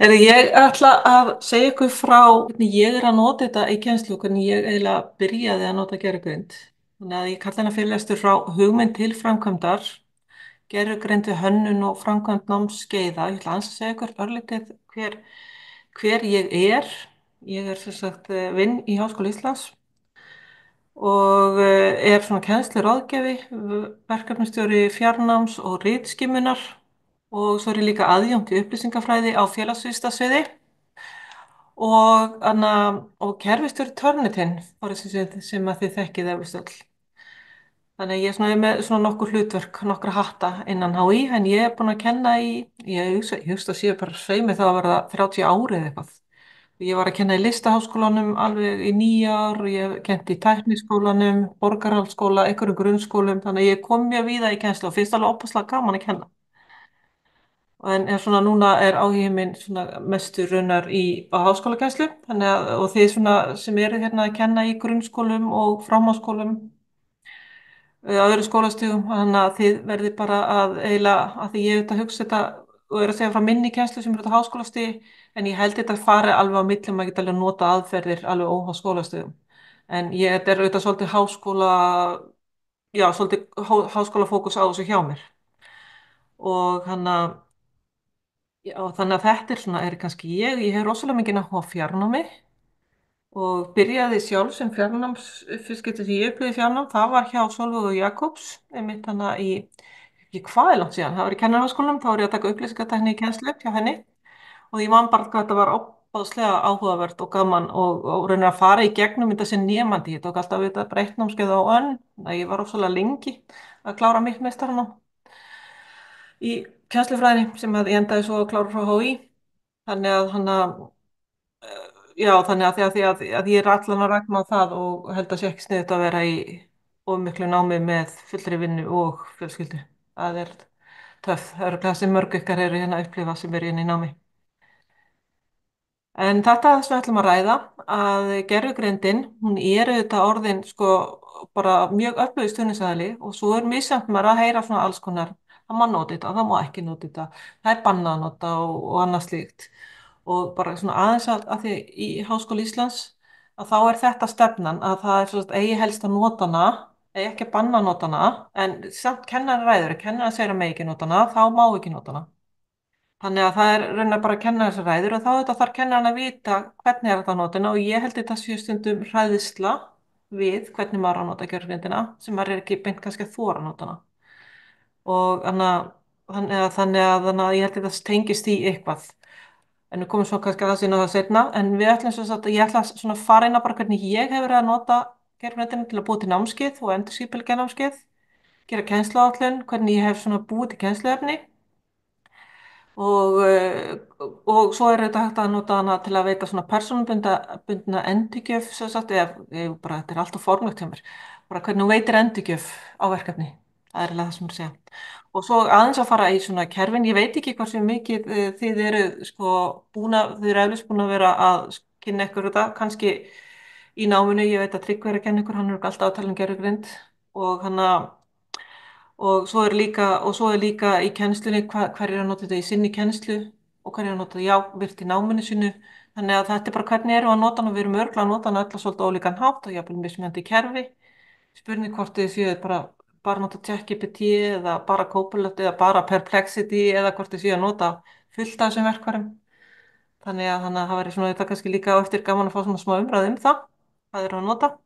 Ég ætla að segja ykkur frá hvernig ég er að nota þetta í kennslu og hvernig ég eiginlega byrjaði að nota gervigreind. Þannig að ég kalla hana fyrirlestur frá hugmynd til framkvæmdar, gervigreind við hönnun og framkvæmd námskeiða. Ég ætla aðeins að segja ykkur örlítið hver ég er. Ég er sem sagt vinn í Háskóla Íslands og er svona kennslu ráðgjafi, verkefnastjóri fjarnáms og ritskimunar og svo er ég líka aðjúnkt í upplýsingafræði á félagsvísindasviði og kerfisstjóri Turnitin sem að þið þekkið eflust öll. Þannig að ég er svona með svona nokkur hlutverk, nokkra hatta innan HÍ, en ég er búin að kenna ég hugsa að séu bara sveimi þá að verða 30 árið eða eitthvað. Ég var að kenna í Listaháskólanum alveg í 9 ár og ég hef kennt í Tækniskólanum, Borgarholtsskóla, einhverjum grunnskólum, þannig að ég kom mjög víða í kennslu og finnst alveg opaslega gaman að kenna. En svona núna er áhugi minn svona mestur raunar á háskólakennslu, og þið svona sem eru hérna að kenna í grunnskólum og framhaldsskólum á öðru skólastigum, þannig að þið verði bara að eiginlega, að því ég auðvitað hugsa þetta og er að segja frá minni kennslu sem eru þetta háskólastigi, en ég held þetta fari alveg á milli, maður geta alveg nota aðferðir alveg óháð skólastigum. En þetta er auðvitað svolítið já, svolítið háskólafókus á þessu hjá mér. Og þannig að þetta er svona, er kannski ég hef rosalega mikið áhuga á fjarnámi og byrjaði sjálf sem fjarnáms, fyrst getur því ég upplýði fjarnám, það var hjá Sólveigu Jakobs, einmitt hana ég hvað er langt síðan, það var í kennaraháskólanum, þá var ég að taka upplýsingatækni í kennslu hjá henni og ég man bara hvað þetta var óbáðslega áhugavert og gaman og raunir að fara í gegnum þetta sem nemandi, ég tók alltaf við þetta breytt námskeið á önn, að ég var rosalega lengi að klára mitt meistaranám í kennslufræðinni sem að ég endaði svo að klára frá HÍ. Þannig að já, þannig að ég er allan að rækma á það og held að sé ekki sniðut að vera í of miklu námi með fullri vinnu og fjölskyldu. Það er töff. Það eru það sem mörg ykkar eru hérna að upplifa sem eru hérna í námi. En þetta sem við ætlum að ræða, að gervigreindin, hún er auðvitað orðin sko bara mjög öflugir stuðningsaðili og svo er misjafnt maður að heyra svona alls konar, það má nota þetta, það má ekki nota þetta, það er bannað að nota og annað slíkt. Og bara svona aðeins að því í Háskóla Íslands, að þá er þetta stefnan að það er svona eigi helst að nota hana, eigi ekki að banna að nota hana, en samt kennar ræður, kennar segir að megi ekki nota hana, þá má ekki nota hana. Þannig að það er raunar bara að kenna þessu ræður og þá þetta þarf kennarinn að vita hvernig er þetta að nota hana og ég held þetta séu stundum hræðisla við hvernig maður á að nota gjörgrindina sem maður er ekki beint kannski að þóra að nota hana. Og þannig að ég held þetta tengist í eitthvað. En við komum svo kannski að það sína það setna. En við ætlum svo að ég ætla svona að fara inn á bara hvernig ég hefur verið að nota gjörgrindina til að búa til námskeið og endurskipuleggja námskeið, gera kennsluáætlun, hvernig ég hef svona búið til kennsluefni og, eh, og svo er þetta hægt að nota hana til að veita svona persónubundna endurgjöf sem sagt, þetta er alltaf formlegt hjá mér, bara hvernig hún veitir endurgjöf á verkefni, það er eiginlega það sem ég er að segja. Og svo aðeins að fara í svona kerfin, ég veit ekki hversu mikið þið eru sko þið eru eflust búin að vera að kynna ykkur þetta, kannski í náminu, ég veit að Tryggvi er að kenna ykkur, hann er alltaf að tala um gervigreind og hann að og svo er líka í kennslunni hver er að nota þetta í sinni kennslu og hver er að nota þetta virt í náminu sínu. Þannig að þetta er bara hvernig erum við að nota hann og við erum örgulega að nota hann öll á svolítið ólíkan hátt og jafnvel mismunandi kerfi. Spurning hvort þið séu bara nota ChatGPT eða bara Copilot eða bara Perplexity eða hvort þið séu að nota fullt af þessum verkfærum. Þannig að það væri svona þetta kannski líka á eftir gaman að fá svona smá umræðu um það, hvað eru að nota.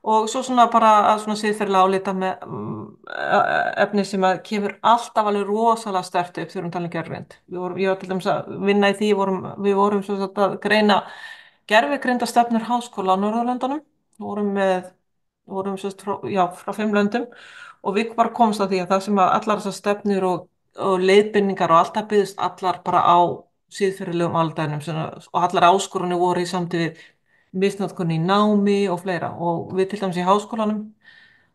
Og svo svona bara að svona siðferðilega álita með efni sem að kemur alltaf alveg rosalega sterkt upp þegar við erum talað um gervigreind. Ég var til dæmis að vinna í því, við vorum svo sagt að greina gervigreindastefnur háskóla á Norðurlöndunum. Við vorum svo sagt frá 5 löndum og við bara komumst að því að það sem að allar þessar stefnur og leiðbeiningar og allt það byggðist allar bara á siðferðilegum álitefnum og allar áskorunni voru í samtíð við misnotkun í námi og fleira og við til dæmis í háskólanum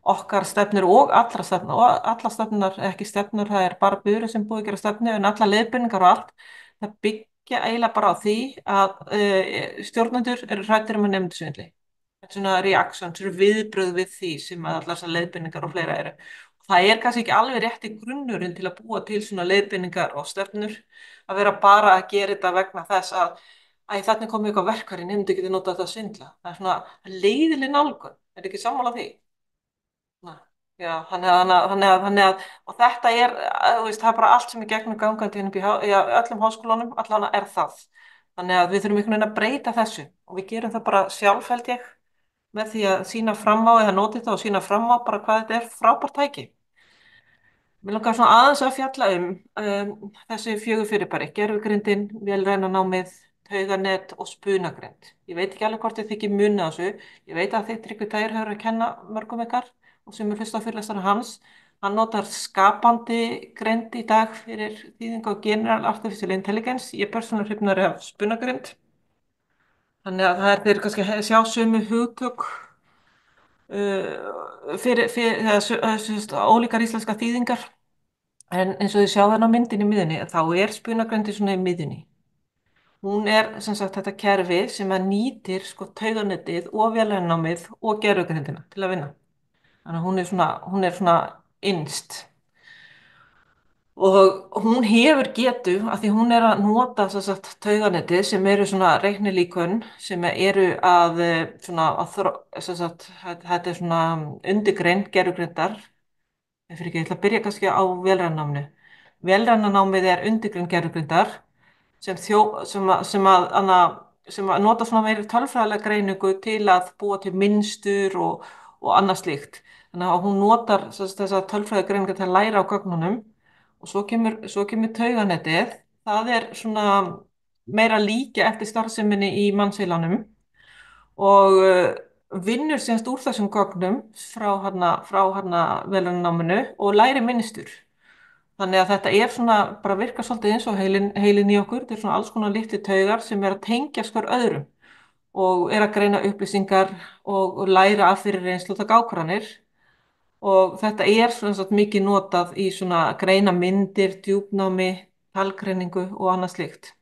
okkar stefnur og alla stefnunar, ekki stefnur, það er bara byrður sem búið að gera stefnu en alla leiðbeiningar og allt, það byggja eiginlega bara á því að stjórnendur eru hræddir að nefndasvindli. Þetta er svona reaction, svona viðbrögð við því sem að allar þessar leiðbeiningar og fleira eru. Og það er kannski ekki alveg rétti grunnurinn til að búa til svona leiðbeiningar og stefnur að vera bara að gera þetta vegna þess að þarna er komið eitthvað verkfæri, nefndu getið notað þetta að svindla. Það er svona leiðileg nálgun, er ekki sammála því? Nei. Já, og þetta er, þú veist, það er bara allt sem er gegnum gangandi inn upp í öllum háskólunum, allan er það. Þannig að við þurfum einhvern veginn að breyta þessu og við gerum það bara sjálf held ég með því að sína fram á eða nota þetta og sína fram á bara hvað þetta er frábært tæki. Mér langar svona aðeins að fjalla þessi fjögur fyrirbæri, gervigreindin, vélrænanámið, tauganet og spunagreind. Ég veit ekki alveg hvort þið þykir muna þessu. Ég veit að þið Tryggvi Tægur hefur að kenna mörgum ykkar og sem er fyrst á fyrirlestara hans. Hann notar skapandi greind í dag fyrir þýðingu á General Artificial Intelligence. Ég er persónulega hrifnari af spunagreind. Þannig að það er þeir kannski að sjá sömu hugtök ólíkar íslenska þýðingar. En eins og þið sjá þarna á myndinni í miðjunni, þá er spunagreindin svona í miðjunni. Hún er sem sagt þetta kerfi sem að nýtir sko tauganettið og vélrænanámið og gervigreindina til að vinna. Þannig að hún er svona innst. Og hún hefur getu af því hún er að nota sem sagt tauganettið sem eru svona reiknilíkön sem eru sem sagt, þetta er svona undirgreind gervigreindar. Ég ætla að byrja kannski á vélrænanáminu. Vélrænanámið er undirgreind gervigreindar sem að nota svona meiri tölfræðilega greiningu til að búa til mynstur og annað slíkt. Þannig að hún notar þessa tölfræðilega greiningu til að læra á gögnunum og svo kemur tauganettið. Það er svona meira líka eftir starfseminni í mannsheilanum og vinnur semst úr þessum gögnum frá vélrænanáminu og læri mynstur. Þannig að þetta er svona, bara virkar svolítið eins og heilin í okkur. Þetta er svona alls konar litli taugar sem er að tengjast hver öðrum og er að greina upplýsingar og læra af fyrir reynslu og taka ákvarðanir. Og þetta er svona mikið notað í svona greina myndir, djúpnámi, talgreiningu og annað slíkt.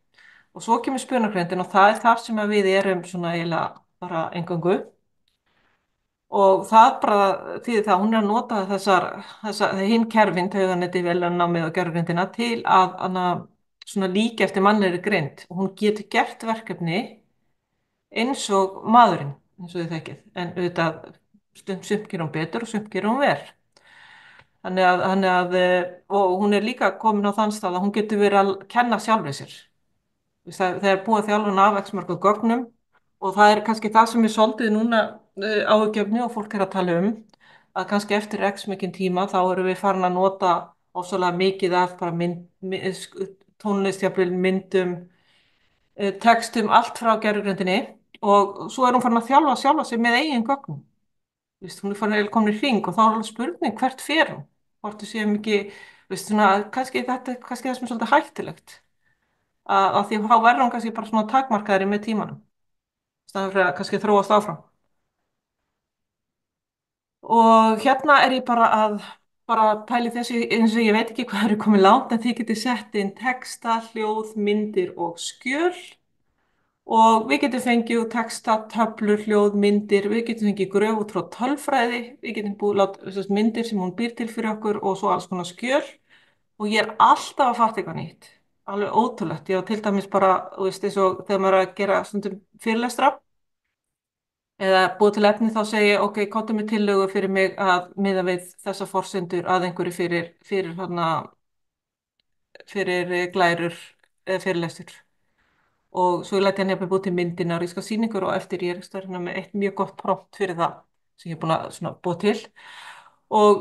Og svo kemur spunagreindin og það er þar sem að við erum svona eiginlega bara eingöngu. Og það bara þýðir það að hún er að nota hinn kerfin, tauganetti, vélrænanámið og gervigreindina til að svona líka eftir mannlegri greind. Og hún getur gert verkefni eins og maðurinn, eins og þið þekkið. En auðvitað sumt gerir hún betur og sumt gerir hún verr. Og hún er líka komin á þann stað að hún getur verið að kenna sjálfri sér. Það er búið að þjálfuna af x mörgum gögnum og það er kannski það sem er svolítið núna áhugjefni og fólk er að tala að kannski eftir x mikinn tíma þá erum við farin að nota ósvalega mikið af bara tónlist, myndum, textum, allt frá gervigreindinni og svo er hún farin að þjálfa sjálfa sig með eigin gögnum. Hún er farin að koma í hring og þá er alveg spurning hvert fer hún? Hvort þú séum ekki, kannski það sem er svolítið hættulegt að því þá verður hún kannski bara svona takmarkaðri með tímanum staðan fyrir að kannski þróast áfram. Og hérna er ég bara pæli þessu eins og ég veit ekki hvað er komið langt en þið getið sett inn texta, hljóð, myndir og skjöl og við getum fengið texta, töflur, hljóð, myndir, við getum fengið gröf út frá tölfræði, við getum búið myndir sem hún býr til fyrir okkur og svo alls konar skjöl og ég er alltaf að fatta eitthvað nýtt. Alveg ótrúlegt. Ég á til dæmis bara, þú veist, eins og þegar maður er að gera stundum fyrirlestra eða búið til efni þá segi ég, ok, komdu með tillögu fyrir mig að miða við þessa forsendur að einhverju fyrir glærur eða fyrirlestur. Og svo læti hann jafnvel búið til myndinar í sýningur og eftir ég er hérna með eitt mjög gott prompt fyrir það sem ég er búin að búið til. Og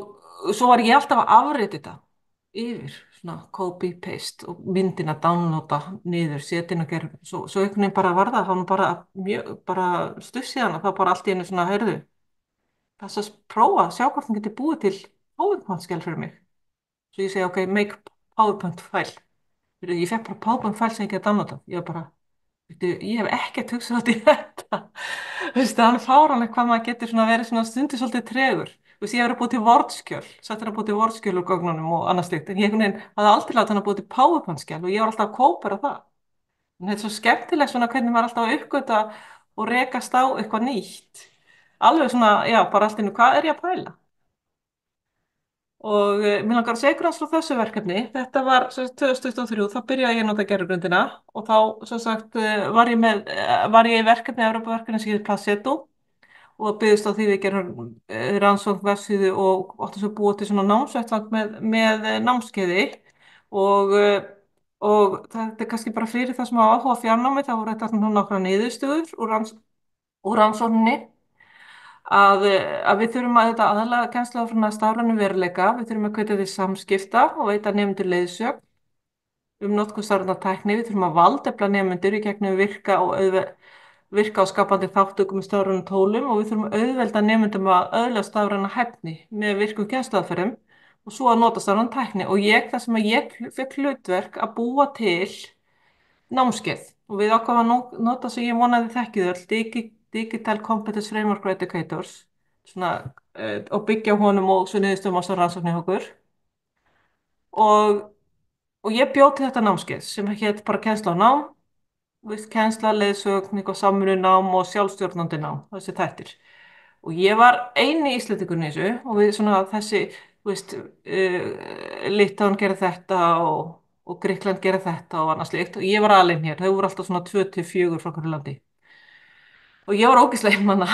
svo var ég alltaf að afrita þetta yfir, svona copy, paste og myndina downloada niður, setja inn og gera svo einhvern veginn bara var það bara stuð síðan að þá bara allt í einu svona heyrðu, þess að prófa að sjá hvort hann geti búið til PowerPoint-skjal fyrir mig svo ég segi ok, make PowerPoint file ég fekk bara PowerPoint file sem ég geti downloadað ég var bara, ég hef ekkert hugsað út í þetta það er fáránlegt hvað maður getur verið stundu svolítið tregur ég hef verið að búið til Word-skjöl, satt hann að búið til Word-skjöl úr gögnunum og annað slíkt, en ég hafði aldrei látið hann að búið til PowerPoint-skjal og ég var alltaf að kópera það. En þetta er svo skemmtilegt hvernig maður er alltaf að uppgöta og rekast á eitthvað nýtt. Alveg já, bara allt innu, hvað er ég að pæla? Og mér langar að segja ykkur aðeins frá þessu verkefni. Þetta var sem sagt, 2023, þá byrjaði ég að nota gerfugrindina og þá sem sagt, var ég í verkefni, Evrópuverkefni sem hér Placeto og byggðist á því við gerum rannsókn vefsíðu og áttum svo að búa til svona námsvettvang með námskeiði og, þetta er kannski bara fyrir það sem á áhuga á fjarnámi, þá voru þetta nokkra niðurstöður úr rannsókninni að við þurfum að þetta aðalega kennsla frá stafrænum veruleika, við þurfum að hvetja til samskipta og veita nemendur leiðsögn notkun stafrænnar tækni, við þurfum að valdefla nemendur í gegnum virka og skapandi þáttökum í stafrænum tólum og við þurfum að auðvelda nemendum að öðlast stafræna hæfni með virkum kennsluaðferðum og svo að nota stafræna tækni og þar sem að ég fekk hlutverk að búa til námskeið og við ákváðum að nota sem ég vonaði þekkið öll Digital Competence Framework for Educators svona, og byggja á honum og svo niðurstöðum á svo rannsóknir okkur og, og ég bjó til þetta námskeið sem hétt bara kennsla á nám, kennsla, leiðsögn, eitthvað samvinnu nám og sjálfstjórnandi nám, þessi þættir og ég var eini Íslendingurinn í þessu og við svona þessi, þú veist, Litauen gerði þetta og Grikkland gerði þetta og annað slíkt og ég var alinn hér, þau voru alltaf svona 2 til 4 frá hverju landi og ég var ógeðslega einmana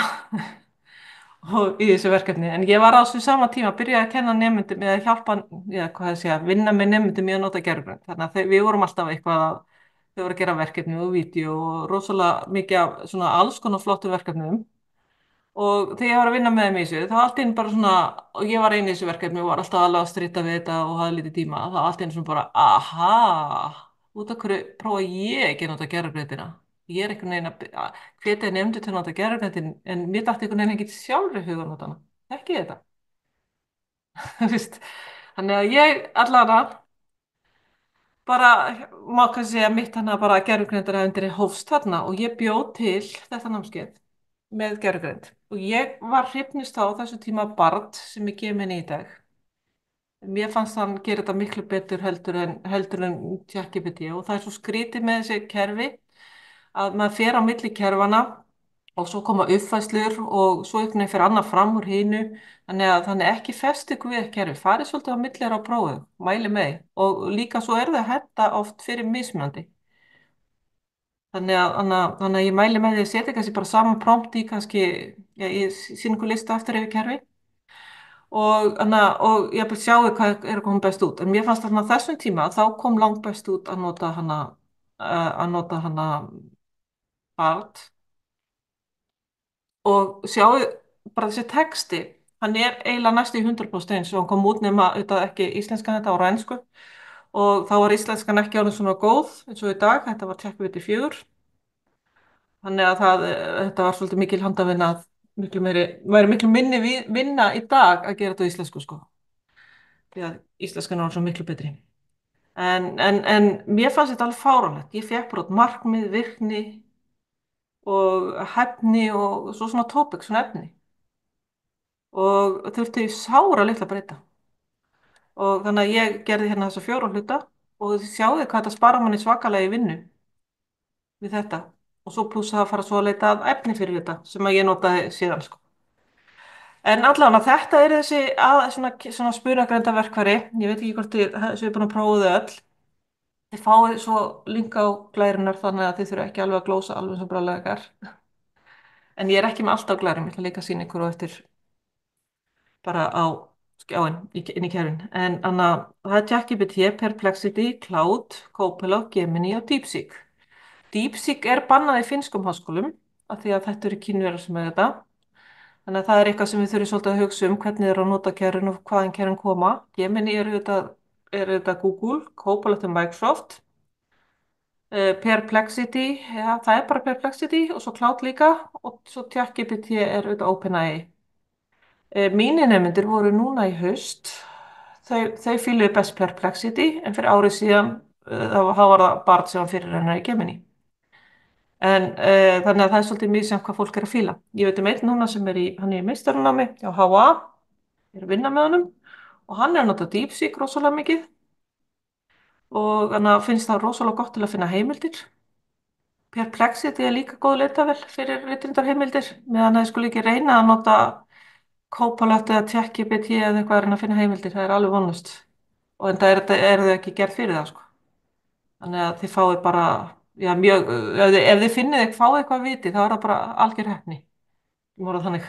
og í þessu verkefni en ég var á þessu sama tíma að byrja að kenna nemyndum eða hjálpa, já, hvað það segja, vinna með nemyndum í að nota gervigreind þannig að við vorum alltaf eitthvað að þau voru að gera verkefni og vídeo og rosalega mikið af svona alls konar flottum verkefnum og þegar ég var að vinna með þeim í þessu þá var allt í einu bara svona og ég var einu í þessu verkefni og var alltaf alveg að strita við þetta og hafði lítið tíma þá var allt í einu svona bara aha, út af hverju prófa ég ekki að nota gervigrindina ég er einhvern veginn að hvetja nefndu til að nota gervigrindin en mér dætti einhvern veginn ekki sjálfur í hugan nota hana ekki þetta þú veist. Þannig að ég allavega bara má kannski segja mitt hana bara gervigrindina undir hófst þarna og ég bjóð til þetta námskeið með gervigreind og ég var hrifnust á þessu tíma Bard sem ég gef henni í dag. Mér fannst hann gera þetta miklu betur heldur en ChatGPT og það er svo skrítið með þessi kerfi að maður fer á milli kerfana og svo koma uppfæslur og svo einhvern veginn fer annað fram úr hinu þannig ekki festi ykkur við kerfi, farið svolítið á milli á prófið, mæli með og líka svo er það hetta oft fyrir mismunandi. Þannig að ég mæli með því að setja kannski bara saman prompt í kannski, já, ég sýn ykkur lista eftir yfir kerfi og ég vil sjá hvað er að koma best út. En mér fannst þarna á þessum tíma þá kom langt best út að nota hana Bard og sjáu bara þessi texti, hann er eiginlega næstu í 100% eins og hann kom út nema auðvitað ekki íslenskan þetta á rænsku og þá var íslenskan ekki orðin svona góð eins og í dag, þetta var ChatGPT 4. Þannig að þetta var svolítið mikil handavinna, væri miklu minni vinna í dag að gera þetta á íslensku sko. Því að íslenskan er svo miklu betri. En mér fannst þetta alveg fáránlegt. Ég fékk bara út markmið, virkni og hæfni og svo svona tópik, svona efni. Og þurfti sára litla breyta. Og þannig að ég gerði hérna þessa 4 hluta og þið sjáðu hvað þetta spara manni svakalega í vinnu við þetta. Og svo pluss að fara svo að leita að efni fyrir þetta sem að ég notaði síðan sko. En allavega þetta er þessi svona spunagreinda verkfæri. Ég veit ekki hvort þið búin að prófa þau öll. Þið fáið svo link á glærunar þannig að þið þurfum ekki alveg að glósa alveg sem bráðlegar. En ég er ekki með alltaf glærum, ég ætla líka að sýna ykkur á eftir bara á skjáin inn í kerfin. En það er ChatGPT, Perplexity, Cloud, Copilot, Gemini og DeepSeek. DeepSeek er bannað í finnskum háskólum af því að þetta eru Kínverjar sem er þetta. Þannig að það er eitthvað sem við þurfum svolítið að hugsa hvernig er að nota kerfin og hvaðan kerfin koma. Gemini eru þetta Google, Copilot er Microsoft, Perplexity, já það er bara Perplexity og svo Cloud líka og svo ChatGPT er þetta OpenAI. Mínir nemyndir voru núna í haust, þau fíluðu best Perplexity en fyrir árið síðan þá var það Bard sem var fyrir hennar í Gemini. En þannig að það er svolítið misjafnt hvað fólk er að fíla. Ég veit einn núna sem hann er í meistaranámi á HA, ég er að vinna með honum og hann er að nota DeepSeek rosalega mikið og finnst það rosalega gott til að finna heimildir. Perplexity er líka góð leitavél fyrir ritrýndar heimildir meðan það skulle ekki reyna að nota Copilot eða ChatGPT eða eitthvað að reyna að finna heimildir, það er alveg vonlust. Og en það er þau ekki gerð fyrir það, sko. Þannig að þið fáið bara, já, mjög, ef þið finnið ekki fáið eitthvað viti, þá er það bara algjör heppni. Þannig.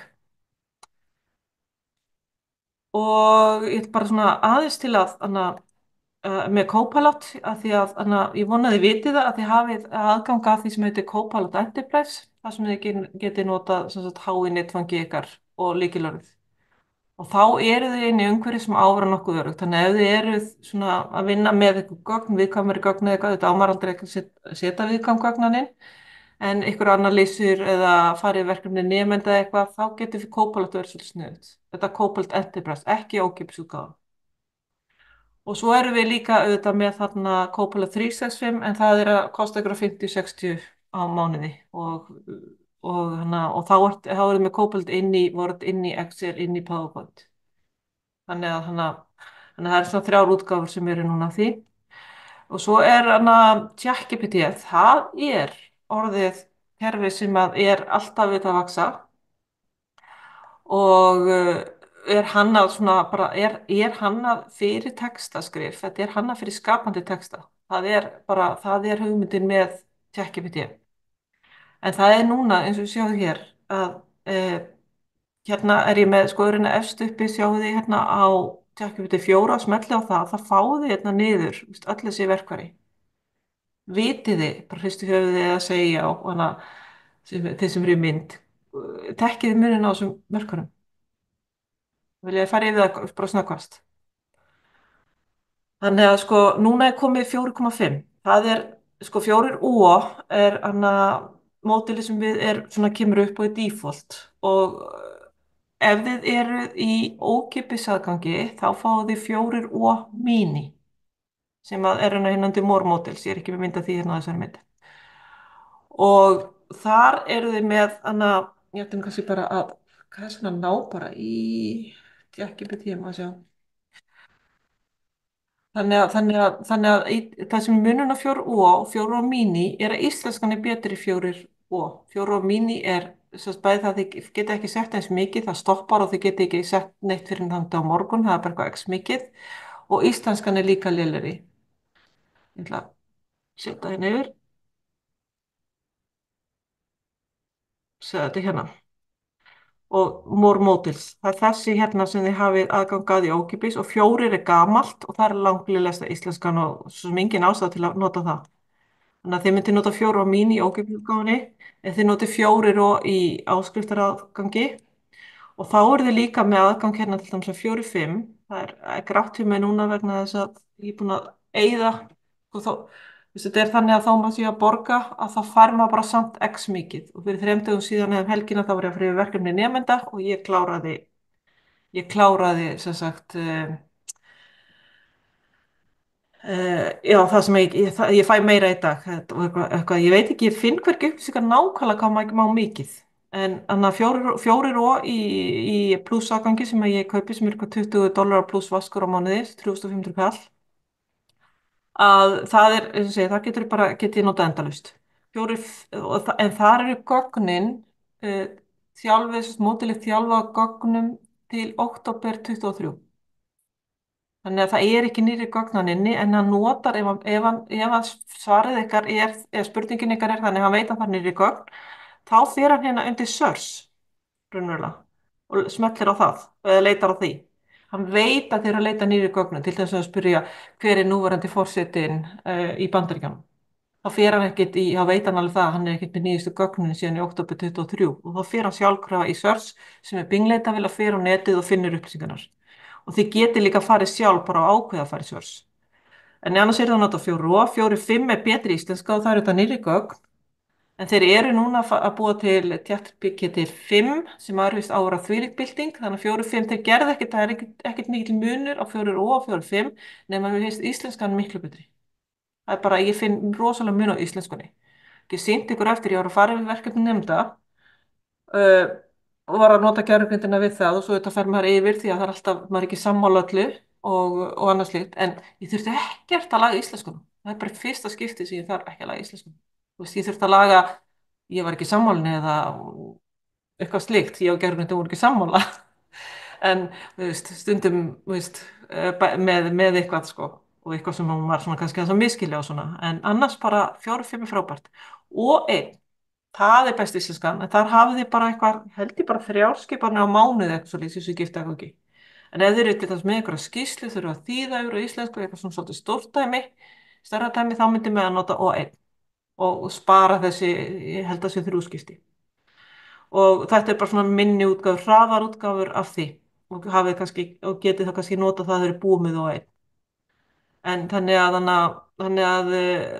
Og ég er bara svona aðeins til að, með Copilot, að því að ég vonaði vitið það að þið hafið aðgang að því sem heitir Copilot Enterprise, þar sem þið getið notað sem sagt, hái netfangi ykkar og lykilorðið. Og þá eru þið inn í umhverju sem áfram nokkuð örugt. Þannig að ef þið eruð svona að vinna með eitthvað gögn, viðkvæmari gögn eða eitthvað, þetta ámar aldrei ekki að setja viðkvæm gögnan inn, en ykkur analýsur eða farið verkefni nemenda eða eitthvað, þá getur við Copilot verið svolítið sniðut. Þetta er Copilot Enterprise, ekki ókeypis útgáfa. Og svo erum við líka auðvitað með þarna Copilot 365 en það er að kosta ykkur 50-60 á mánuði og þá erum við með Copilot inn í Word, inn í Excel, inn í PowerPoint. Þannig að það er svona 3 útgáfur sem eru núna af því. Og svo er ChatGPT, það er orðið kerfi sem að er alltaf við að vaksa og er hannað svona bara, er hannað fyrir textaskrif, þetta er hannað fyrir skapandi texta. Það er hugmyndin með ChatGPT. En það er núna, eins og við sjáum hér, að hérna er ég með skoðurinn efst uppi, sjáum þið hérna á ChatGPT 4, smelli á það, það fáið þið hérna niður, öll þessi verkfæri. Vitið þið, bara hristu höfuðið að segja og þeir sem eru í mynd, tekkið þið munin á þessum verkfærum. Vil ég fara yfir það bara snöggvast. Þannig að sko, núna er komið 4,5. Það er, sko, 4 er mótili sem við svona kemur upp og er default og ef þið eruð í ókeypis aðgangi þá fáið þið 4 mini sem að er hérna undir more models, ég er ekki með mynd af því hérna á þessari mynd. Og þar eru þið með, ég ætlum kannski bara að, hvað er svona ná bara í ChatGPT, maður sjá. Þannig að það sem munun á 4 og 4 mini er að íslenskan er betri 4 og 4 mini er bæði það að þið geta ekki sett eins mikið, það stoppar og þið geta ekki sett neitt fyrir þannig á morgun, það er bara eitthvað x mikið og íslenskan er líka lélegri. Ég ætla að setja hérna yfir, segja þetta hérna og more models, það er þessi hérna sem þið hafið aðgangað í ókeypis og 4 er gamalt og það er langliðlegasta íslenskan og svo sem engin ástæða til að nota það. Þannig að þið myndir nota 4 á mín í ókeypsútgáfunni en þið notið 4 og í áskriftarafgangi og þá eru þið líka með aðgang hérna til dæmis að 4.5. Það er grátt hjá mig núna vegna þess að ég er búin að eyða og þá, þetta er þannig að þá maður sé að borga að þá fær maður bara samt x mikið og fyrir 3 dögum síðan eða helgina þá var ég að fyrir verkefni nemenda og ég kláraði sem sagt já, það sem ég fæ meira í dag eitthvað, ég veit ekki, ég finn hvergi upplýsingar nákvæmlega hvað maður má mikið en þannig að 4 og í plussafgangi sem ég kaupi sem er eitthvað $20 pluss vaskur á mánuði 3.500 kall að það er, eins og segja, það get ég notað endalaust en þar eru gögnin mótilið þjálfa gögnum til október 23. Þannig að það er ekki nýri gögnaninni en hann notar ef svarið ykkar ef spurningin ykkar er þannig að hann veit að það er nýri gögn, þá fer hann hérna undir search, raunverulega, og smellir á það, eða leitar á því. Hann veit að þeir eru að leita nýri gögnum, til þess að spyrja hver er núverandi forsetinn í Bandaríkjunum. Þá veit hann alveg það að hann er ekkert með nýjustu gögnin síðan í október 23 og þá fer hann sjálfkrafa í search sem er bingleitavél að fer á netið og finnur upplýsingarnar. Og þið getið líka farið sjálf bara á ákveða að fara í search. En annars er það að nota 4 og 4.5 er betri íslenska og það eru þetta nýri gögn. En þeir eru núna að búa til ChatGPT 5 sem er vist ára þvílík-bylting. Þannig að 4.5 þeir gerði ekkert, það er ekkert mikil munur á 4 og 4.5 nema við finnst íslenskan miklu betri. Það er bara, ég finn rosalega mun á íslenskunni. Ég sýndi ykkur eftir, ég var að fara yfir verkefni nefnda og var að nota gerfugrindina við það og svo þetta fer maður yfir því að það er alltaf, maður er ekki sammála öllu og annað slíkt, en ég þurfti ekkert að laga íslenskunum. Það er bara fyrsta skipti sem ég þarf ekki að laga íslenskunum. Þú veist, ég þurfti að laga, ég var ekki sammálinni eða eitthvað slíkt, ég og gerfugrindin voru ekki sammála. En stundum með eitthvað sko og eitthvað sem hún var svona kannski að það miskilja og svona en annars bara 4-5 er frábært og einn, það er best íslenskan en þar hafið þið bara eitthvað held ég bara þrjárskipanir á mánuði eitthvað svo lýsið sem gifta eitthvað ekki en ef þið eru til þess með eitthvað skýslu þurfa að þýða yfir á íslensku eitthvað svona svolítið stórt dæmi stærra dæmi þá myndi með að nota og einn og spara þessi, ég held að sé þrjúskipti og þetta er bara svona minni útgáfur, hraðar útgáfur af því og hafið kannski, og getið það kannski nota það þeir eru búið með og einn. En þannig að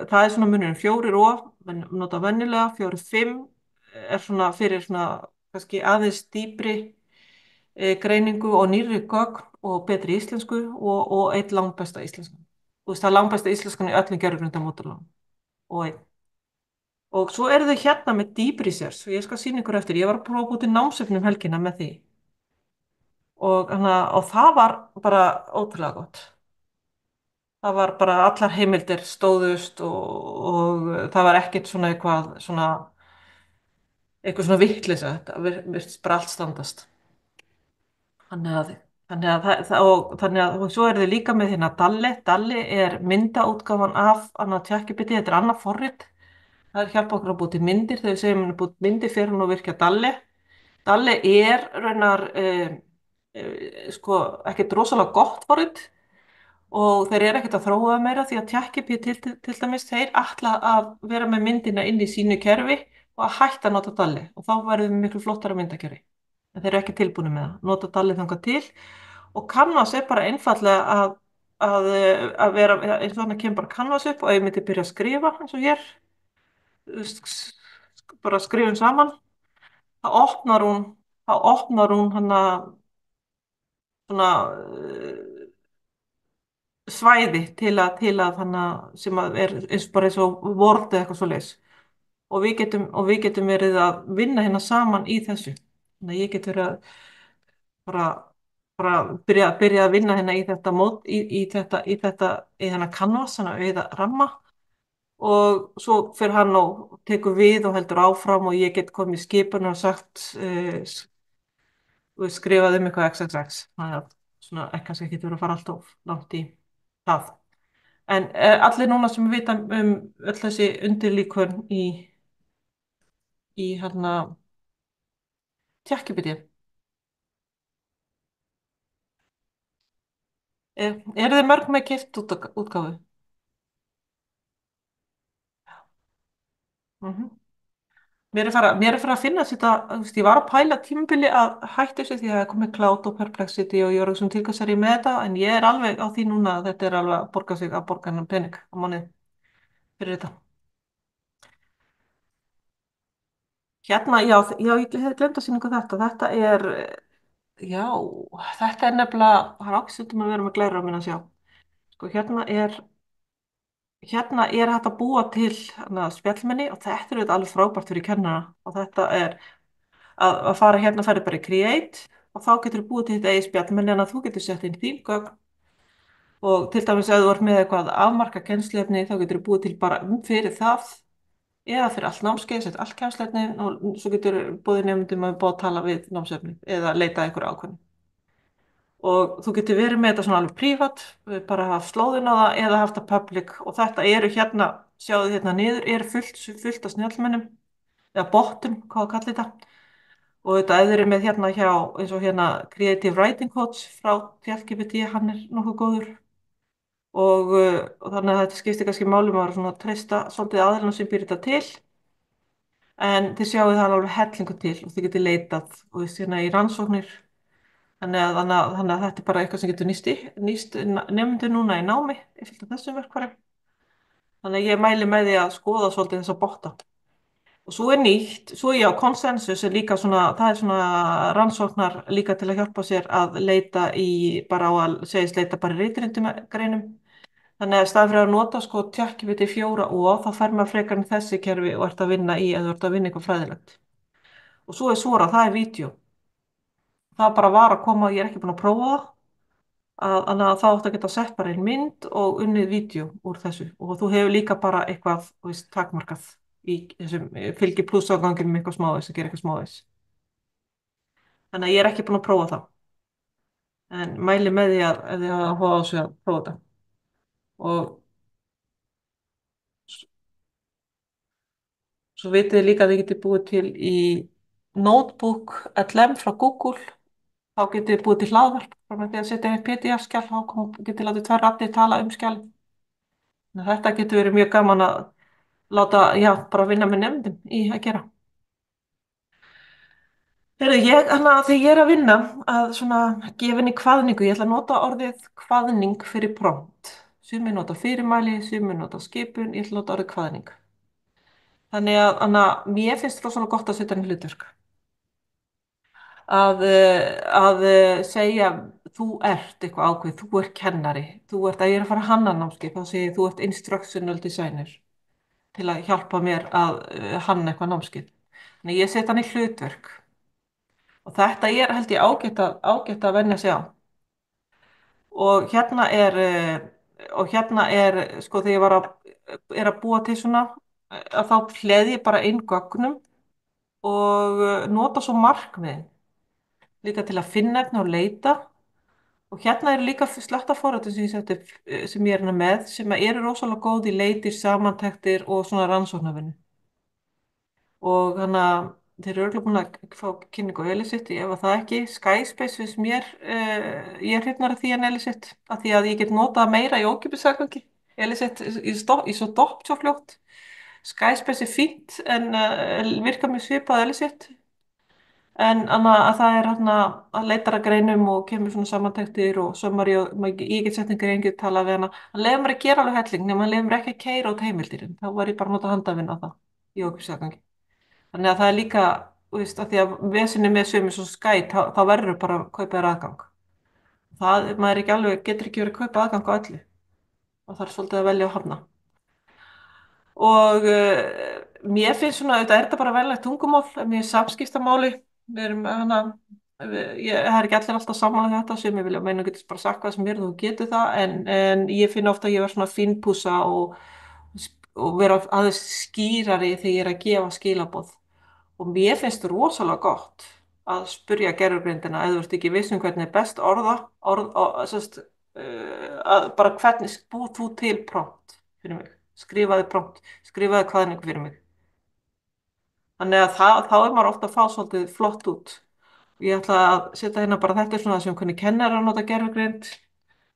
það er svona munurinn, 4 og, nota venjulega, 4-5 er svona fyrir svona kannski aðeins dýpri greiningu og nýrri gögn og betri íslensku og einn langbesta íslenskan. Þú veist það er langbesta íslenskan í öllum gerðugrindamódulunum og einn. Og svo eru þau hérna með deep research og ég skal sýna ykkur eftir. Ég var að prófa að búið til námsefni um helgina með því og það var bara ótrúlega gott. Það var bara allar heimildir stóðust og það var ekkert eitthvað svona vitleysa. Þetta virtist bara allt standast. Þannig að, og svo eru þau líka með hérna Dalli. Dalli er myndaútgáfan af annað tjakkibiti, þetta er annað forrit. Það er hjálpa okkur að búið til myndir. Þegar við segjum að búið til myndir fyrir hún og virkja Dalli. Dalli er raunar sko ekkert rosalega gott forrit og þeir eru ekkert að þróa það meira því að ChatGPT til dæmis þeir ætla að vera með myndina inn í sínu kerfi og að hætta að nota Dalli og þá verðum við miklu flottara myndakerfi. En þeir eru ekki tilbúinu með það. Nota Dalli þangað til og Canvas er bara einfallega að vera eins og þannig kemur bara Canvas upp og ef ég myndi byrja að skrifa eins og hér þú veist, bara skrifum saman þá opnar hún hana svona svæði til að hana sem að er eins bara eins og Word eða eitthvað svoleiðis og við getum verið að vinna hérna saman í þessu. Þannig að ég get verið að bara, bara byrja að vinna hérna í þetta mót, í þennan canvas, þannig að auða ramma og svo fyrir hann og tekur við og heldur áfram og ég get komið í skipun og sagt og skrifað eitthvað XXX. Þannig að svona kannski ekki verið að fara alltaf langt í það. En allir núna sem vita öll þessi undirlíkön í hérna tjakkibiti. Eru þið mörg með keypt útgáfu? Mhm. Mér er fara að finna þetta, þú veist, ég var að pæla tímabili að hætta þessu því að það er komið Cloud og Perplexity og ég er sem tilkast ég með þetta en ég er alveg á því núna að þetta er alveg að borga sig að borga hennar pening á mánuði fyrir þetta. Hérna, já, ég hef glemt að sýna ykkur þetta. Já, þetta er nefnilega, það er ákveðstum að vera með glæra á minna að sjá. Sko, hérna er hægt að búa til spjallmenni og þetta er auðvitað alveg frábært fyrir kennara og þetta er að fara hérna færi bara í Create og þá getur þú búið til þetta eigin spjallmenni en að þú getur sett inn þín gögn og til dæmis ef þú ert með eitthvað afmarka kennsluefni þá getur þú búið til bara fyrir það eða fyrir allt námskeið, sett allt kennsluefni og svo getur búið nefndum að búið að tala við námsefni eða leita að einhverju ákveðnu. Og þú getur verið með þetta svona alveg prívat, bara haft slóðin á það eða haft það public og þetta eru hérna, sjáðu hérna niður, eru fullt af snjallmennum eða bottum, hvað að kalla þetta og þetta eða eru með hérna hjá eins og hérna Creative Writing Coach frá ChatGPT, hann er nokkuð góður og þannig að þetta skiptir kannski máli um að vera svona að treysta svolítið aðeins sem býr þetta til en þið sjáu það alveg hellingu til og þið getur leitað og þess hérna í rannsóknir þannig að þetta er bara eitthvað sem getur nýst nefndu núna í námi eftir þessum verkfærum. Þannig að ég mæli með því að skoða svolítið þessa botta. Og svo er nýtt, svo já, konsensus er líka svona, það er svona rannsóknar líka til að hjálpa sér að leita bara á að segist leita bara í ritrindum greinum. Þannig að staðið fyrir að nota sko ChatGPT 4 og þá fer maður frekar en þessi kerfi og ert að vinna eða þú ert að vinna eitthvað fræðilegt. Og svo er Sora, það er vídeo. Það bara var að koma, ég er ekki búin að prófa það. Þannig að þá áttu að geta sett bara einn mynd og unnið vídeo úr þessu og þú hefur líka bara eitthvað takmarkað í þessum fylgi pluss áganginum eitthvað smávegis að gera eitthvað smávegis. Þannig að ég er ekki búin að prófa það. en mæli með því að þið hafa áhuga á þessu að prófa þetta. Og svo vitið þið líka að þið getið búið til í Notebook LM frá Google, þá getið þið búið til hlaðvarp frá með því að setja inn PDF-skjal, getið þið látið tvær raddir tala um skjal. Þetta getur verið mjög gaman að láta, já, bara vinna með nefndum í að gera. Heyrðu, þegar ég er að vinna að svona gefinni kvaðningu, ég ætla að nota orðið kvaðning fyrir prompt. Sumir nota fyrirmæli, sumir nota skipun, ég ætla að nota orðið kvaðning. Þannig að mér finnst rosalega gott að setja henni hlutverk. Að segja, þú ert eitthvað ákveð, þú ert kennari, að ég er að fara að hanna námskeið, þá segir þú ert instructional designer til að hjálpa mér að hanna eitthvað námskeið. Þannig ég setja hann í hlutverk og þetta er held ég ágætt að venja sig á. Og hérna er sko þegar er að búa til svona að þá hleði ég bara inn gögnum og nota svo markmiðin líka til að finna efni og leita. Og hérna eru líka sletta forritin sem ég setti upp, sem ég er hérna með, sem eru rosalega góð í leitir, samantektir og svona rannsóknarvinnu. Og þannig að þeir eru örugglega búin að fá kynningu á Elicit, ef að það ekki, Skyspace finnst mér, ég er hrifnar af því en Elicit, af því að ég get notað meira í ókeypis aðgangi. Elicit í svo dopp svo fljótt. Skyspace er fínt en virkar mjög svipað Elicit. En að það er hérna að leitara greinum og kemur svona samantektir og sömmari og ég get sett einhver engið tala við hana. Hann lefur mér að gera alveg helling nema hann lefur mér ekki að keyra út heimildir. Þá var ég bara að nota handafinn á það í ókeypis aðgangi. Þannig að það er líka, þú veist, að því að vesinni með sömu svo skæt, þá verður bara að kaupa þér aðgang. Það, maður er ekki alveg, getur ekki verið að kaupa aðgang á öllu. Og það er svolítið að velja að hafna. Og mér finnst svona, þetta er þetta bara velvægt tungumál, mér er samskiptamáli, við erum hana, það er ekki allir alltaf saman um þetta sem ég vilja meina getur bara sagt hvað sem er þú getur það, en ég finn ofta að ég verð svona fínpúsa og vera aðeins skýrari þegar ég er að gefa skilaboð. Og mér finnst það rosalega gott að spyrja gerfugrindina ef þú ert ekki viss um hvernig er best bara hvernig búð þú til prompt fyrir mig. Skrifaði kvaðningu fyrir mig. Þannig að þá er maður ofta að fá svolítið flott út. Ég ætla að setja hérna bara þetta er svona sem hvernig kennarar nota gerfugrind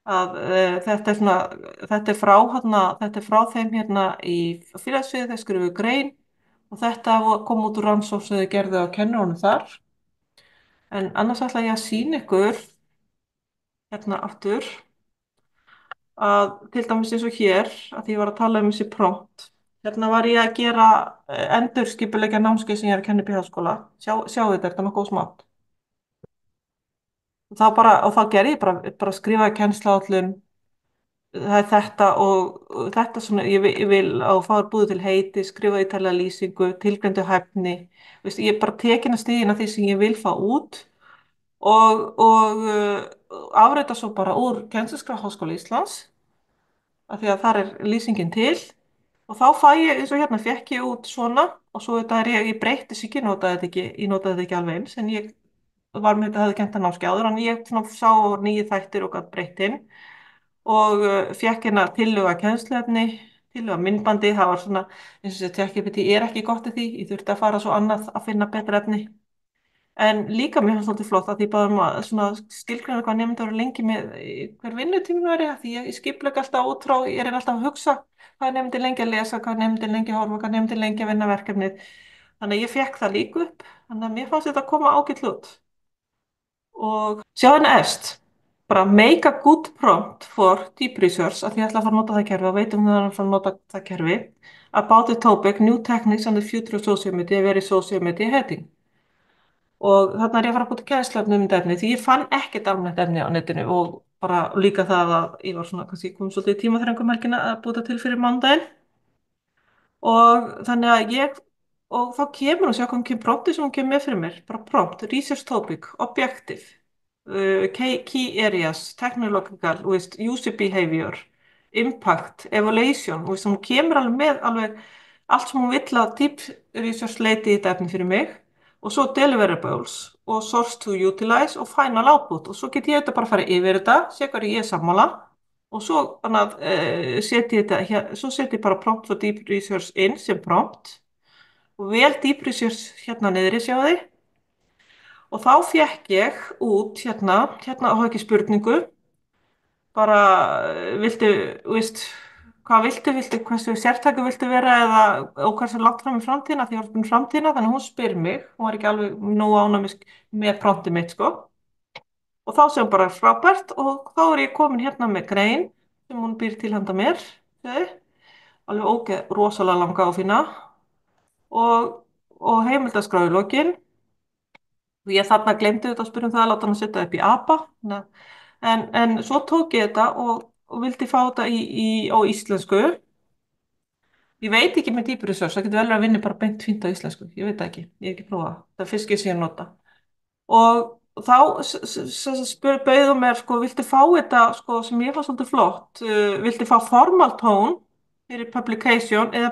að þetta er frá þeim hérna í félagsvið, þeir skrifuðu grein og þetta kom út úr rannsókn sem þau gerðu á kennurunum þar. En annars ætla ég að sýna ykkur hérna aftur að til dæmis eins og hér að því ég var að tala um þessi prompt. Hérna var ég að gera endurskipuleggja námskeið sem ég er að kenna upp í háskóla. Sjáu þetta, þetta er nokkuð smátt. Og þá gerði ég bara skrifaði kennsluáætlun, það er þetta og þetta svona, ég vil að fá búið til heiti, skrifa ítarlega lýsingu, tilgreindu hæfni. Veist, ég er bara tekin að stíðina því sem ég vil fá út og afrita svo bara úr kennsluskrá Háskóla Íslands af því að þar er lýsingin til og þá fæ ég, eins og hérna fekk ég út svona og svo þetta ég breytti sig ekki, ég notaði þetta ekki alveg eins en ég var með þetta, hafði kennt að námskeið áður en ég svona sá nýju þættir og gætt breytt inn og fekk hérna tillögu að kennsluefni, tillögu að myndbandi, það var svona, eins og þetta ChatGPT er ekki gott í því, ég þurfti að fara svo annað að finna betra efni. En líka mér fannst svolítið flott að því bara skilgreina hvað nefndur eru lengi með hver vinnutími væri því ég skiplega alltaf út frá, ég er alltaf að hugsa hvað nefndir lengi að lesa, hvað nefndir lengi að horfa, hvað nefndir lengi að vinna verkefnið. Þannig að ég fekk það líka upp, þannig að mér fannst þetta að koma ágætt hlut. Og sjá henni efst, bara make a good prompt for deep research, að því ég ætla að fara að nota það kerfi og veitum það að fara að nota það kerfi, about the topic, new techniques and the future of social media, very social media heading. Og þarna er ég að fara að búta kennsluefni um þetta efni því ég fann ekkert almennt efni á netinu og bara líka það að ég var svona kannski komið svolítið í tímaþröngum helgina að búta til fyrir mánudaginn og þannig að og þá kemur hún sjá hvað hún kemur prompti sem hún kemur með fyrir mér, bara prompt, research topic, objective, key areas, technological, user behavior, impact, evaluation, hún kemur alveg með allt sem hún vill að deep research leiti í þetta efni fyrir mig. og svo deliverables og source to utilize og final output og svo get ég þetta bara að fara yfir þetta, sé hvað ég er sammála og svo setja ég þetta hér, svo setja ég bara prompt for deep research in sem prompt og vel deep research hérna niðri sjáðu þið og þá fekk ég út hérna á ekki spurningu bara viltu, veist, hvað viltu, hversu sértæku viltu vera eða og hversu langt fram í framtíðina, því ég var spurning framtíðina, þannig að hún spyr mig, hún var ekki alveg nógu ánægð með promptið mitt, sko. Og þá sem bara frábært og þá er ég komin hérna með grein sem hún býr til handa mér, þau, alveg ógeð, rosalega langa og fína og, og heimildaskrá í lokin og ég þarna glemdi þetta að spyrja um það að láta hann að setja upp í APA, en svo tók ég þetta og vildi fá þetta á íslensku. Ég veit ekki með deep research, það getur vel verið að vinna bara beint fínt á íslensku, ég veit það ekki, ég hef ekki prófað, það er fyrst ég sé að nota. Og þá bauðu mér, sko, viltu fá þetta, sko, sem ég fann svolítið flott, viltu fá formal tone fyrir publication eða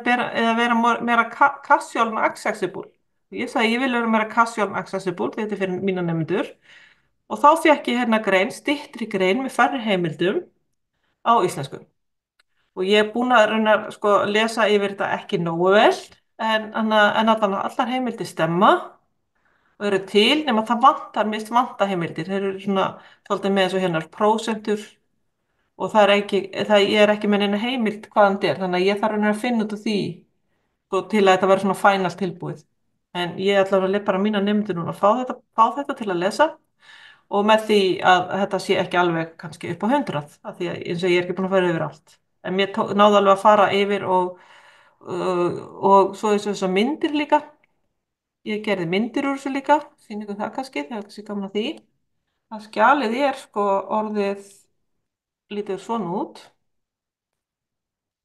vera meira casual and accessible. Ég sagði, ég vil vera meira casual and accessible, þetta er fyrir mína nefndur. Og þá fekk ég hérna grein, styttri grein með færri heimildum á íslensku. Og ég er búin að reyna sko, lesa yfir þetta ekki nógu vel, en allar heimildir stemma og eru til, nema það mist vanta heimildir. Þeir eru svona svolítið með þessu hérna prósentur og ég er ekki með neina heimild hvaðan þetta er, þannig að ég þarf að reyna að finna út úr því sko, til að þetta verði svona final tilbúið. En ég ætla að bara mína nefndir núna að fá þetta til að lesa og með því að þetta sé ekki alveg kannski upp á 100 af því að eins og ég er ekki búin að fara yfir allt en mér náði alveg að fara yfir og svo þessar myndir líka ég gerði myndir úr þessu líka sýningu það kannski, það er kannski gaman að því að skjalið er sko orðið lítið svona út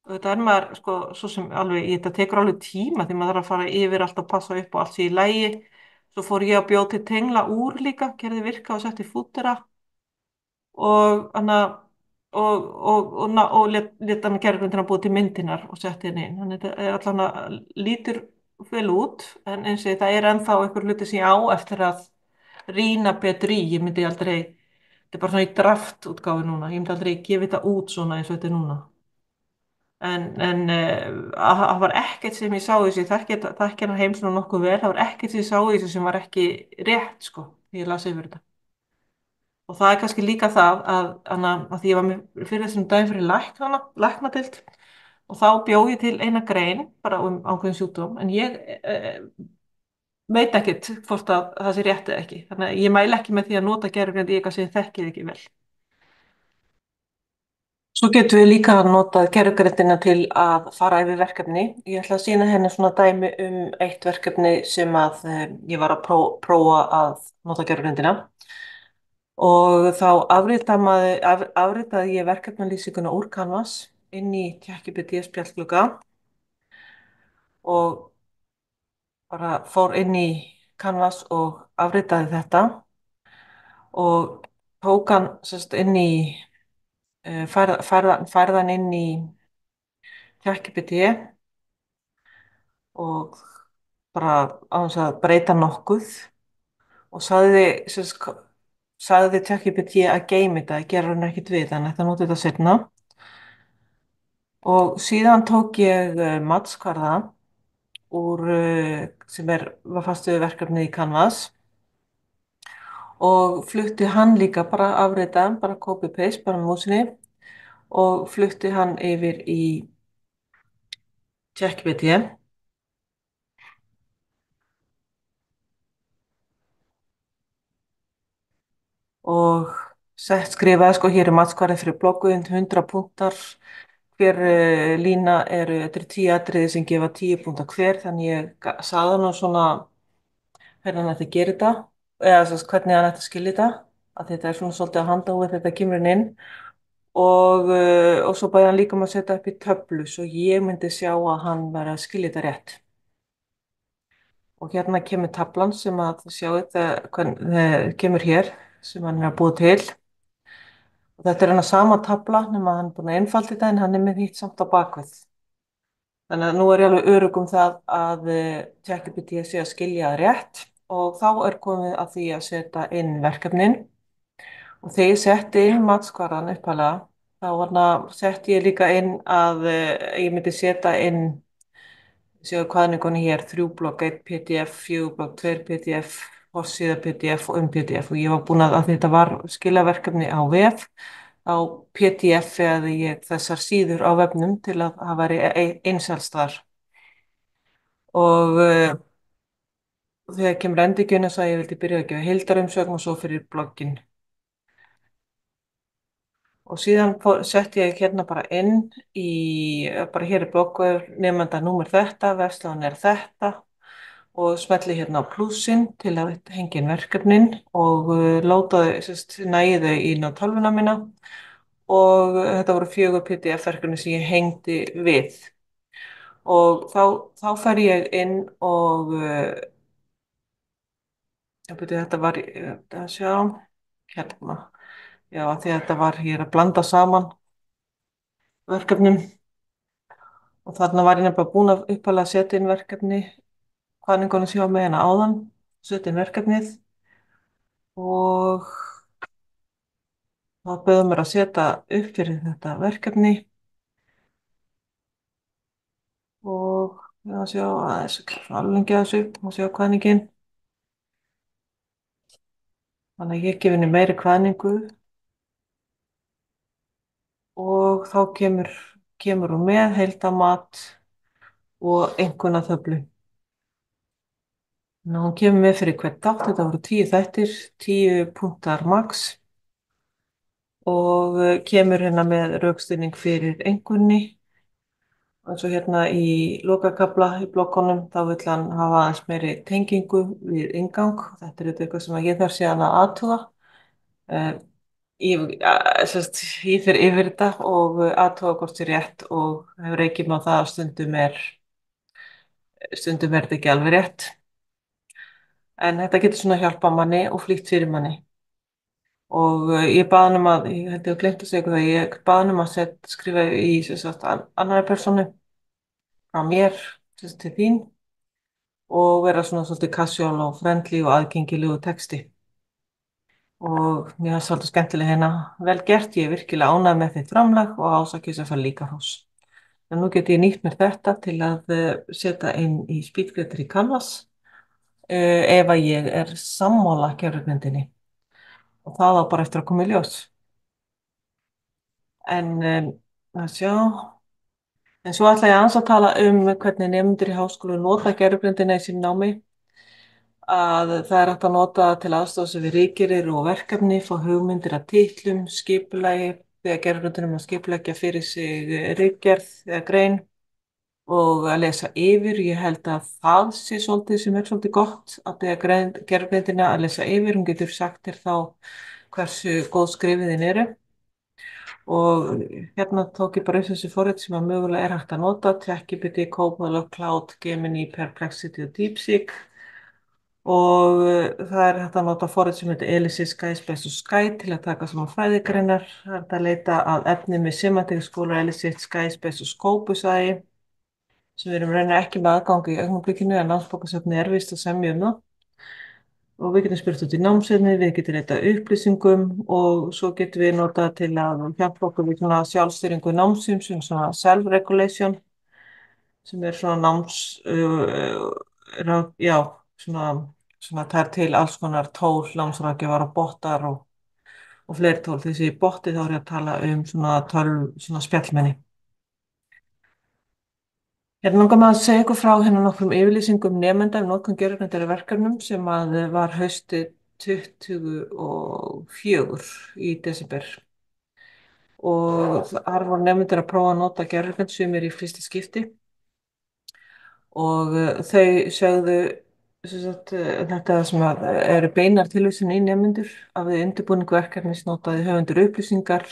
og þetta er maður sko svo sem alveg, þetta tekur alveg tíma því maður þarf að fara yfir allt og passa upp og allt sé í lægi svo fór ég að bjóða til tengla úr líka, gerði virka og setti fútera og hana og let hann gerðurgrindina búið til myndinar og setti henni inn. Þannig þetta er allan að lítur vel út en eins og það er ennþá einhver hluti sem ég á eftir að rýna betur í. Ég myndi aldrei, þetta er bara svona í draftútgáfi núna, ég myndi aldrei gefa þetta út svona eins og þetta er núna. Það var ekkert sem ég sá í þessu, þekki hennar heim svona nokkuð vel, það var ekkert sem ég sá í þessu sem var ekki rétt sko, því ég las yfir þetta. Og það er kannski líka það að því ég var með fyrir þessum daginn fyrir læknadeild og þá bjó ég til eina grein bara um ákveðin sjúkdóm en ég veit ekkert hvort að það sé rétt eða ekki. Þannig að ég mæli ekki með því að nota gerðugreind í eitthvað sem ég þekkið ekki vel. Svo getum við líka notað gerðugreindina til að fara yfir verkefni. Ég ætla að sýna henni svona dæmi um eitt verkefni sem að ég var að prófa að nota gerðugreindina. Og þá afritaði ég verkefnalýsinguna úr Canvas inn í ChatGPT spjallglugga og bara fór inn í Canvas og afritaði þetta og tók hann inn í, færðan inn í ChatGPT og bara á þess að breyta nokkuð og sagði ChatGPT að geyma þetta, gera hann ekkert við, þannig að það notið þetta seinna. Og síðan tók ég matskvarða sem var fastuðu verkefni í Canvas og flutti hann líka bara afritaðan, bara copy-paste, bara með músinni og flutti hann yfir í ChatGPT. Og skrifaði sko hér er matskvarði fyrir blogguðin 100 punktar hver lína þetta eru 10 atriði sem gefa 10 punktar hver þannig ég sagði hann svona hvernig hann ætti að gera þetta eða hvernig hann ætti að skilja þetta að þetta er svona svolítið að handa úr þetta kemur hann inn og svo bæði hann líka að setja upp í töflu svo ég myndi sjá að hann væri að skilja þetta rétt og hérna kemur tablan sem að sjá þetta kemur hér sem hann er að búa til og þetta er hann að sama tabla nema hann er búin að einfalda þetta en hann er með hitt samt á bakvið þannig að nú er ég alveg örugg um það að ChatGPT sé að skilja það rétt og þá er komið að því að setja inn verkefnin og þegar ég setti inn matskvaran upphæðlega þá setti ég líka inn að ég myndi setja inn séu kvaðningunni hér 3 blokk 1 PDF, 4 blokk 2 PDF, forsíða PDF og PDF og ég var búin að þetta var skilaverkefni á vef á PDF eða ég þessar síður á vefnum til að það væri einsalstar og þegar kemur endurgjöna svo að ég vildi byrja að gefa heildarumsögn og svo fyrir blogginn og síðan setti ég hérna bara inn bara hér er bloggvefur nefnda númer þetta, verslan er þetta og smelli hérna á plussin til að hengja inn verkefnin og lótaði, næði þau inn á tölvuna mína og þetta voru 4 PDF-verkefni sem ég hengdi við og þá fer ég inn og þetta var, að sjá, hérna, já því að þetta var, ég er að blanda saman verkefnum og þarna var ég nefnilega búin að uppalega setja inn verkefni, hvaðningunum sjá með hérna áðan, setja inn verkefnið og þá bauðum mér að setja upp fyrir þetta verkefni og já, sjá, aðeins, alveg að þessu, og sjá hvaðningin, þannig að ég gef henni meiri hvaðningu og þá kemur hún með heildamat og einkunnatöflu. Hún kemur með fyrir hvert þátt, þetta voru 10 þættir, 10 punktar max og kemur hérna með rökstuðning fyrir einkunni. Og svo hérna í lokakafla í blokkunum þá vill hann hafa aðeins meiri tengingu við inngang. Þetta er eitthvað sem ég þarf síðan að athuga. Eh, ég fer yfir þetta og athuga hvort sér rétt og hefur reikið með það að stundum er þetta ekki alveg rétt. En þetta getur svona hjálpa manni og flýtt fyrir manni. Og ég bað hann ég held ég að glemt að segja það, ég bað hann að skrifa í annari persónu frá mér til þín og vera svona svolítið casual og friendly og aðgengilegu texti. Og mér var svolítið skemmtilega hérna vel gert, ég er virkilega ánægð með þitt framlag og ásakið sem fær líka hrós. En nú get ég nýtt mér þetta til að setja inn í Speedgreater í Canvas ef að ég er sammála gerðurmyndinni og það á bara eftir að koma í ljós. En að sjá, en svo ætla ég aðeins að tala hvernig nemendur í háskólu nota gerðurmyndina í sín námi. Að það er hægt að nota til aðstoðs við ritgerðir og verkefni, fá hugmyndir að titlum, skipulagi, þegar gerðurmyndunum að skipuleggja fyrir sig ritgerð eða grein og að lesa yfir. Ég held að það sé svolítið sem er svolítið gott að þegar gerðurmyndina að lesa yfir, hún getur sagt þér þá hversu góð skrifiðin eru. Og hérna tók ég bara upp þessi forrit sem að mögulega er hægt að nota, ChatGPT, Copilot, Cloud, Gemini, Perplexity og DeepSeek. Og það er hægt að nota forrit sem heitir Elysis, Skyspace og Sky til að taka saman fræðigreinar. Það er hægt að leita að efni með Semantic Scholar, Elysis, Skyspace og Scopus.ai sem við erum reynir ekki með aðgangi í augnablikinu en námsbókasöfni er vist að semja það. Og við getum spurt út í námsefni, við getum leitað upplýsingum og svo getum við notað til að hjálpa okkur við svona sjálfstýringu námsum sem svona self-regulation sem er svona já, svona það er til alls konar tól, námsráðgjafar og bottar og fleiri tól. Þessi botti þá er ég að tala svona spjallmenni. Hérna langar maður að segja ykkur frá hérna nokkrum yfirlýsingum nemenda notkun gerðurmyndar verkefnum sem að var haustið 24 í desember. Og þar voru nemendur að prófa að nota gerðurmynd sem er í fyrsta skipti. Og þau sögðu þetta sem eru beinar tilvísun í nemendur að við undirbúningu verkefnis notaði höfundur upplýsingar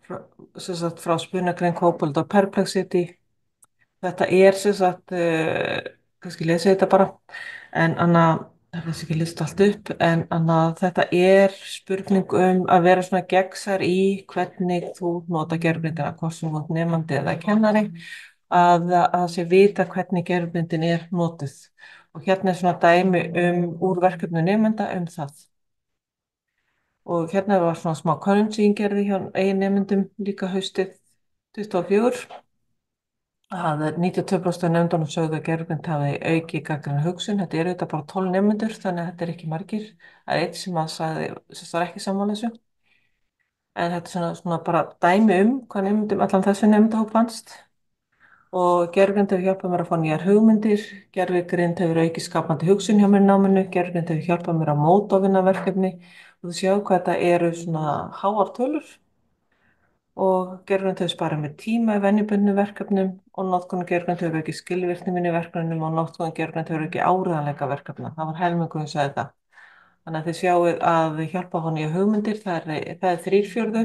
frá spunagrein, Copilot og Perplexity. Þetta er kannski lesa þetta bara, en það er ekki list allt upp, en þetta er spurning að vera svona gegnsær í hvernig þú nota gerðurmyndina, hvort sem þú ert nemandi eða kennari, að sé vita hvernig gerðurmyndin er notuð Og hérna er svona dæmi úr verkefnu nemenda það. Og hérna var svona smá könnun sem ég gerði hjá eigin nemendum líka haustið 2024. Það er 92% af nefndunum sögðu að gerðugreind hafi aukið gagnrýna hugsun. Þetta eru þetta bara 12 nefnendur, þannig að þetta er ekki margir. Það er eitt sem að sagði, sem var ekki sammála þessu. En þetta er svona bara dæmi hvað nefndum allan þessu nefndahóp fannst. Og gerðugreind hefur hjálpað mér að fá nýjar hugmyndir. Gerðugreind hefur aukið skapandi hugsun hjá mér í náminu. Gerðugreind hefur hjálpað mér að móta og vinna verkefni. Og þú sjáu hvað þetta eru svona háar tölur. Og gerðugreind hefur sparað mér tíma í venjubundnum verkefnum og notkun gerðugreind hefur aukið skilvirkni mín í verkefnum og notkun gerðugreind hefur aukið áreiðanleika verkefna. Það var helmingur sem sagði það. Þannig að þið sjáuð að hjálpa á nýja hugmyndir, það er 3/4,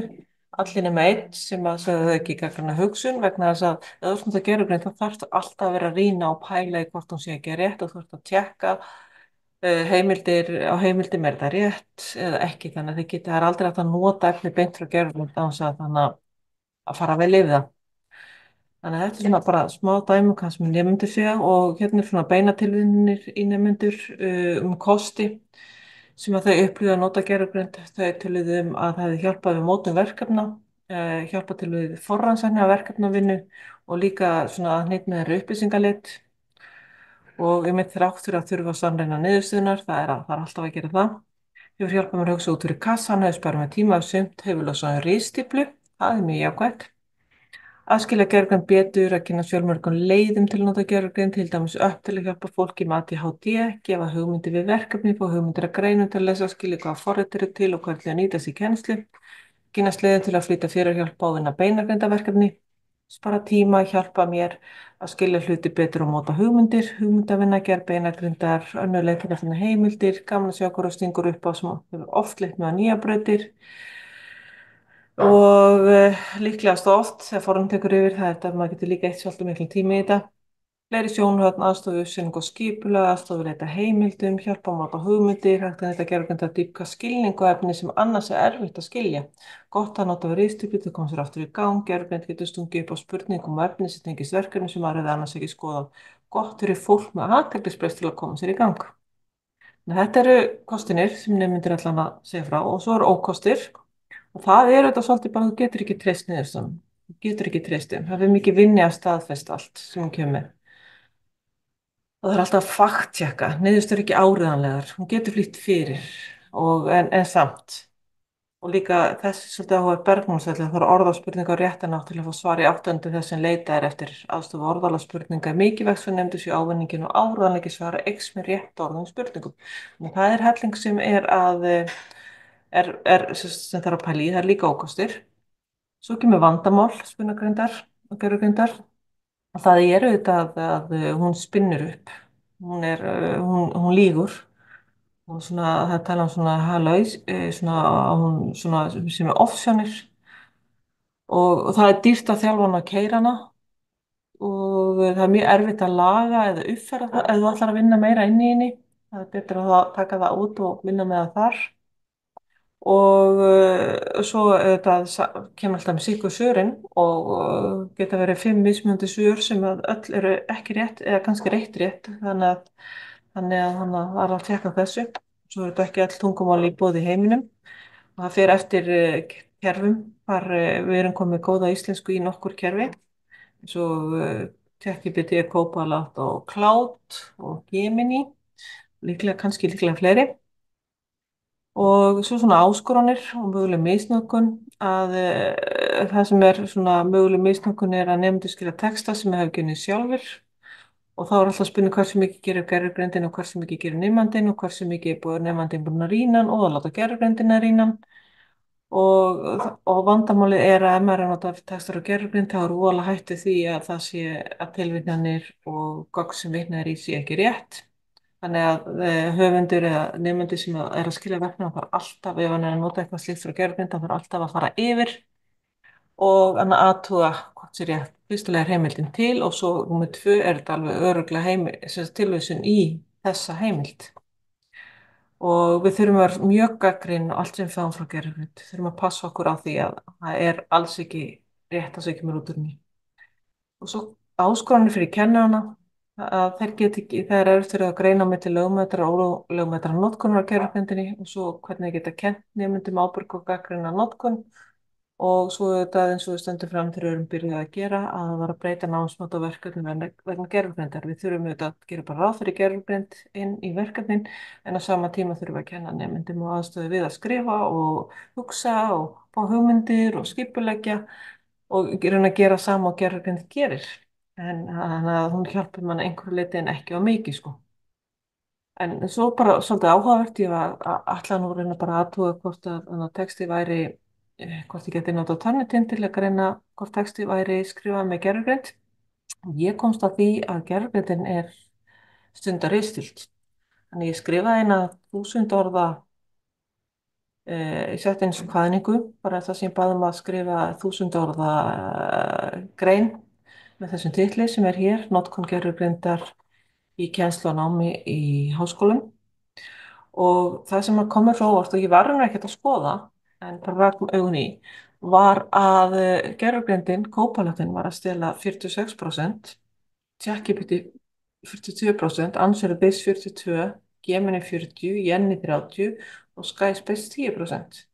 allir nema einn sem að sagði þau ekki gagnrýna hugsun vegna þess að ef þú ert að gerðugreind þá þarftu alltaf að vera að rýna og pæla í hvort hún sé ekki rétt og þú ert að tjekka heimildir er það rétt eða ekki, þannig að það er aldrei hægt að nota efni beint frá gerðugreind án þess að þannig að fara vel yfir það. Þannig að þetta er svona bara smá dæmi hvað sem nemendur segja og hérna er svona beinatilvíðanir í nemendur kosti sem að þau upplýða að nota gerðugreind. Þau töluðu að það hefði hjálpað við mótun verkefna, hjálpað til við forrannsækni af verkefnavinnu og líka svona að hnýtt með þeirra upplýsingalit og ég mynd þrátt fyrir að þurfa að sannreina niðurstöðunar, það er alltaf að gera það. Hefur hjálpað mér að hugsa út fyrir kassan, hefur sparað mér tíma af sumt, hefur losað ritstíflu, það er mjög jákvætt. Aðskilja gerðugreind betur, að kynna fjölmörgum leiðum til að nota gerðugreind, til dæmis upp til að hjálpa fólki með ADHD, gefa hugmyndir við verkefni, fá hugmyndir að greinum til að lesa, skilja hvaða forrit eru til og hvernig að nýtast í kennslu, kynna leiðum til að flytja fyrirhjálpa og vinna beinagreindarverkefni, spara tíma, hjálpa mér að skilja hluti betur og móta hugmyndir, hugmyndavinna, gerð beinagrindar, önnur leið til að finna heimildir, gaman að sjá hvað stingur upp á sem hefur oft leitt með nýja brautir. Og líklegast oft þegar form tekur yfir það er þetta að maður getur líka eitt svolítið miklu tími í þetta. Fleiri sjónhörn, aðstofu, uppsetningu og skipulag, aðstofu leita heimildum, hjálpa að máta hugmyndir, hægt að þetta gerðugreind að dýpka skilning og efni sem annars er erfitt að skilja. Gott að nota við ritstjúpi til að koma sér aftur í gang, gerðugreind getur stungið upp á spurningum og efni sem tengist verkefni sem maður hefði annars ekki skoðað. Gott fyrir fólk með athyglisbrest til að koma sér í gang. Þetta eru kostinir sem nemendur allan að segja frá og svo eru ókostir. Og það er auðvitað svolítið bara að þú getur ekki treyst niðurstöðunum. Þú getur ekki treyst þeim. Það er mikið vinni að staðfesta allt sem hún kemur með. Og það er alltaf að fakttjekka. Niðurstöður eru ekki áreiðanlegar. Hún getur flýtt fyrir en samt. Og líka þessi svolítið áhuga Bergmannsvelli, það er orðaspurninga á réttan átt til að fá svar í áttundu þess sem leita er eftir aðstofu orðalagsspurninga mikilvægt svo nefndu sér ávinningin og áreiðanleiki svara ex með rétt orðum spurningum. En það er helling sem sem þarf að pæla í, það er líka ókostir. Svo kemur vandamál spunagreindar og gerðugreindar. Það er auðvitað að hún spinnur upp, hún lýgur. Það tala um svona halaus, sem er offsjónir og það er dýrt að þjálfa hana að keyra hana og það er mjög erfitt að laga eða uppfæra það ef þú ætlar að vinna meira inn í henni. Það er betur að taka það út og vinna með það þar. Og svo kemur alltaf með síku svörin og geta verið 5 mismunandi svör sem að öll eru ekki rétt eða kannski rétt þannig að það er að tjekka þessu. Svo er þetta ekki all tungumál í boði í heiminum og það fer eftir kerfum hvar við erum komið góða íslensku í nokkur kerfi svo ChatGPT, Copilot og Cloud og Gemini kannski líklega fleiri. Og svo svona áskoranir og möguleg misnotkun að það sem er svona möguleg misnotkun er að nemendur skilja texta sem hefur genið sjálfur og þá er alltaf spurning hversu mikið gerir gerðugreindin og hversu mikið gerir nemandinn og hversu mikið er búið nemandinn búin að rýna hann og að láta gerðugreindin að rýna hann og vandamálið er að ef maður er að nota textar og gerðugreind þá er voðalega hætt við því að það sé að tilvitnanir og gögn sem vitnað í sé ekki rétt. Þannig að höfundur eða nemendur sem er að skilja verkefni þarf alltaf, ef hann er að nota eitthvað slíkt frá gerðugreind, þarf alltaf að fara yfir og að athuga hvort sé rétt. Fyrstulega er heimildin til og svo númer 2 er þetta alveg örugglega tilvísun í þessa heimild. Og við þurfum að vera mjög gagnrýnin á allt sem við fáum frá gerðugreind. Þurfum að passa okkur á því að það er alls ekki rétt að segja kemur út úr henni. Og svo áskoranir fyrir kennarana. að þeir geti ekki, þeir eru eftir að greina á milli lögmætra og ólögmætra notkunar á gerfugrindinni og svo hvernig þeir geta kennt nemyndum ábyrg og gagnrýna notkun. Og svo þetta eins og við stöndum fram þegar við erum byrjuð að gera að það var að breyta námsmat og verkefnum vegna gerfugrindar. Við þurfum auðvitað að gera bara ráð fyrir gerfugrind inn í verkefnin en á sama tíma þurfum við að kenna nemyndum og aðstöðu við að skrifa og hugsa og fá hugmyndir og skipuleggja og reyna að gera sama og gerfugrind gerir. En þannig að hún hjálpar mann einhverju leiti en ekki á mikið sko. En svo bara svolítið áhugavert, ég var allan úr reyna bara aðtúa hvort að texti væri, hvort ég geti notað tannitinn til að greina hvort texti væri skrifað með gerfugrind. Ég komst að því að gerfugrindin er stundar ritstýrt. Þannig ég skrifaði eina 1000 orða, ég setti eins og kvaðningu, bara það sem ég baði að skrifa 1000 orða grein með þessum titli sem er hér, notkun gerfugrindar í kennslu og námi í háskólum. Og það sem kom mér svo óvart og ég var raunverulega ekkert að skoða en bara rak augun í var að gerfugrindin, Copilotinn var að stela 46%, ChatGPT 42%, Answer Base 42%, Gemini 40%, Jenny 30% og Skyspace 10%.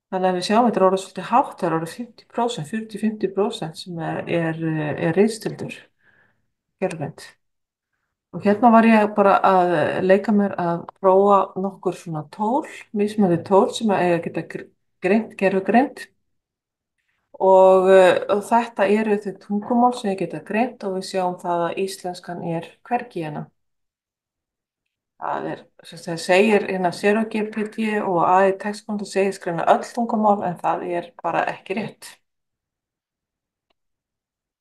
Þannig að við sjáum þetta er orðið svolítið hátt, það er orðið 50%, 40-50% sem er ritstuldur gerfugrind. Og hérna var ég bara að leika mér að prófa nokkur svona tól, mismunandi tól sem að eiga að geta greint gerfugrind og þetta eru þau tungumál sem ég geta greint og við sjáum það að íslenskan er hvergi hérna. Það er, sem það segir hérna SeroGPT og AI textkonto segir skræna öll tungumál en það er bara ekki rétt.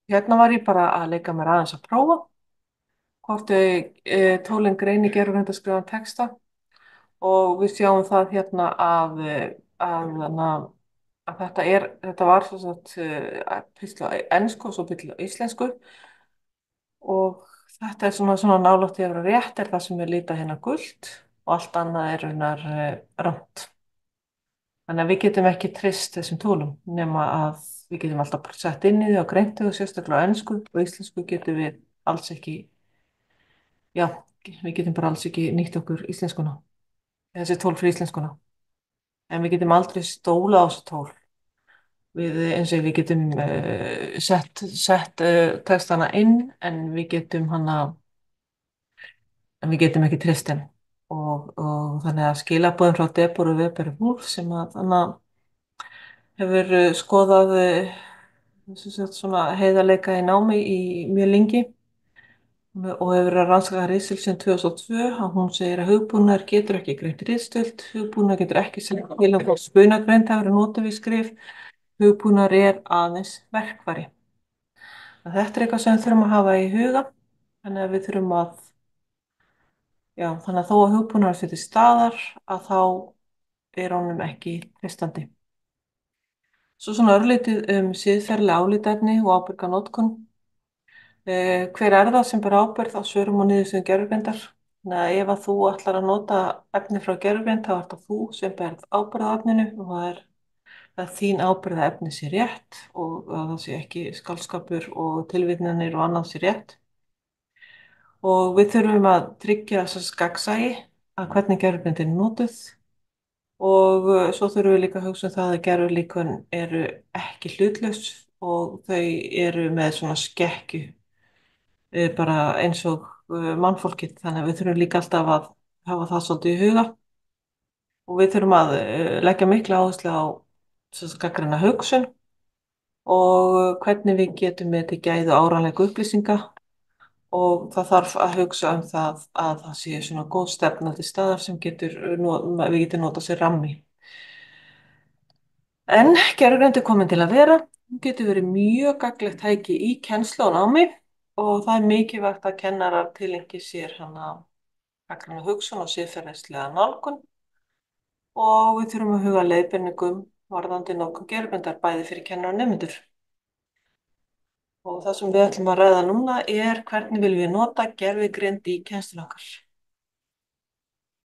Hérna var ég bara að leika mér aðeins að prófa hvort tólin greini gerfugrind að skrifa texta. Og við sjáum það hérna að þetta var svo písla á ensku og svo písla á íslensku og þetta er svona nálægt í að vera rétt er það sem er lítið hérna gult og allt annað er raunar rangt. Þannig að við getum ekki treyst þessum tólum nema að við getum alltaf bara sett inn í þau og greint þau sérstaklega á ensku og íslensku getum við alls ekki, já, við getum bara alls ekki nýtt okkur íslenskuna. Þessi tól fyrir íslenskuna. En við getum aldrei stóla á þessu tól. Eins og við getum sett textana inn en við getum ekki treyst henni. Og þannig að skilaboðin frá Deborah Weber Wolf sem hefur skoðað svona heiðarleika í námi í mjög lengi og hefur verið að rannsaka ritstuld síðan 2002 að hún segir að hugbúnaður getur ekki greint ritstuld, hugbúnaður getur ekki sett til að spunagreind hafa verið notað við skrif, hugbúnaður er aðeins verkfæri. Þetta er eitthvað sem við þurfum að hafa í huga, þannig að við þurfum þannig að þó að hugbúnaður sé til staðar að þá er honum ekki treystandi. Svo svona örlítið siðferðileg álitaefni og ábyrga notkun. Hver er það sem ber ábyrgð á svörum og niðurstöðum gervigreindar? Þannig að ef að þú ætlar að nota efni frá gervigreind þá er það þú sem ber ábyrgð á efninu og það er þín ábyrgð að efni sé rétt og að það sé ekki skáldskapur og tilvitnanir og annað sé rétt. Og við þurfum að tryggja þess gagnsæi að hvernig gervigreind er notuð og svo þurfum við líka að hugsa það að gervilíkön eru ekki hlutlaus og þau eru með svona skekkju bara eins og mannfólkið þannig að við þurfum líka alltaf að hafa það svolítið í huga og við þurfum að leggja mikla áherslu á gagnrýna hugsun og hvernig við getum með þetta gæðu áreiðanleika upplýsinga og það þarf að hugsa það að það sé svona góð stefna til staðar sem við getum notað sér rammi. En gervigreind er komin til að vera, hún getur verið mjög gagnlegt tæki í kennslu og námi og það er mikilvægt að kennarar tileinki sér gagnrýna hugsun og siðferðislega nálgun og við þurfum að huga að leiðbeiningum varðandi notkun gervigreindar bæði fyrir kennara og nemendur. Og það sem við ætlum að ræða núna er hvernig viljum við nota gervigreind í kennslunni okkar.